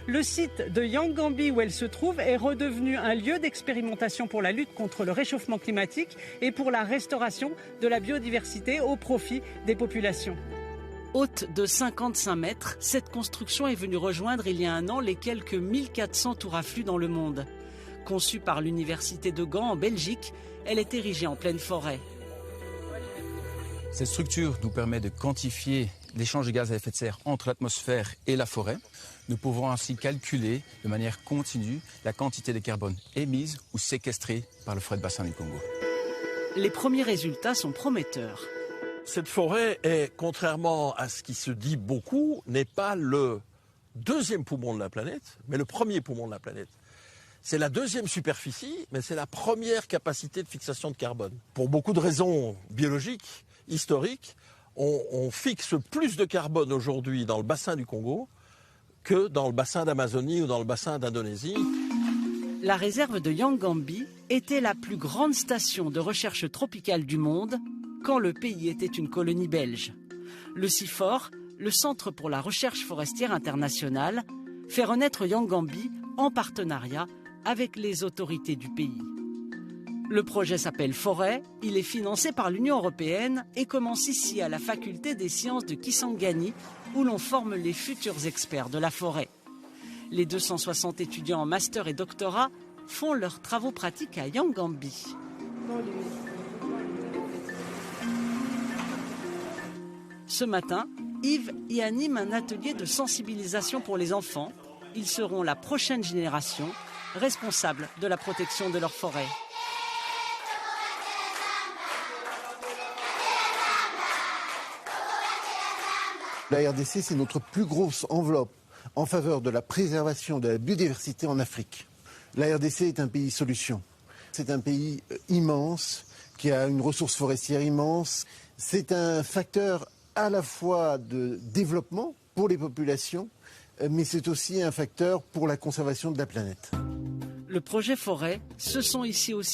Le site de Yangambi où elle se trouve est redevenu un lieu d'expérimentation pour la lutte contre le réchauffement climatique et pour la restauration de la biodiversité au profit des populations. Haute de 55 mètres, cette construction est venue rejoindre il y a un an les quelques 1400 tours à flux dans le monde. Conçue par l'université de Gand en Belgique, elle est érigée en pleine forêt. Cette structure nous permet de quantifier l'échange de gaz à effet de serre entre l'atmosphère et la forêt. Nous pouvons ainsi calculer de manière continue la quantité de carbone émise ou séquestrée par le forêt de bassin du Congo. Les premiers résultats sont prometteurs. Cette forêt est, contrairement à ce qui se dit beaucoup, n'est pas le deuxième poumon de la planète, mais le premier poumon de la planète. C'est la deuxième superficie, mais c'est la première capacité de fixation de carbone. Pour beaucoup de raisons biologiques, historiques, on fixe plus de carbone aujourd'hui dans le bassin du Congo que dans le bassin d'Amazonie ou dans le bassin d'Indonésie. La réserve de Yangambi était la plus grande station de recherche tropicale du monde quand le pays était une colonie belge. Le CIFOR, le Centre pour la recherche forestière internationale, fait renaître Yangambi en partenariat avec les autorités du pays. Le projet s'appelle Forêt, il est financé par l'Union européenne et commence ici à la faculté des sciences de Kisangani où l'on forme les futurs experts de la forêt. Les 260 étudiants en master et doctorat font leurs travaux pratiques à Yangambi. Ce matin, Yves y anime un atelier de sensibilisation pour les enfants. Ils seront la prochaine génération responsable de la protection de leur forêt. La RDC, c'est notre plus grosse enveloppe en faveur de la préservation de la biodiversité en Afrique. La RDC est un pays solution. C'est un pays immense, qui a une ressource forestière immense. C'est un facteur à la fois de développement pour les populations, mais c'est aussi un facteur pour la conservation de la planète. Le projet Forêt, ce sont ici aussi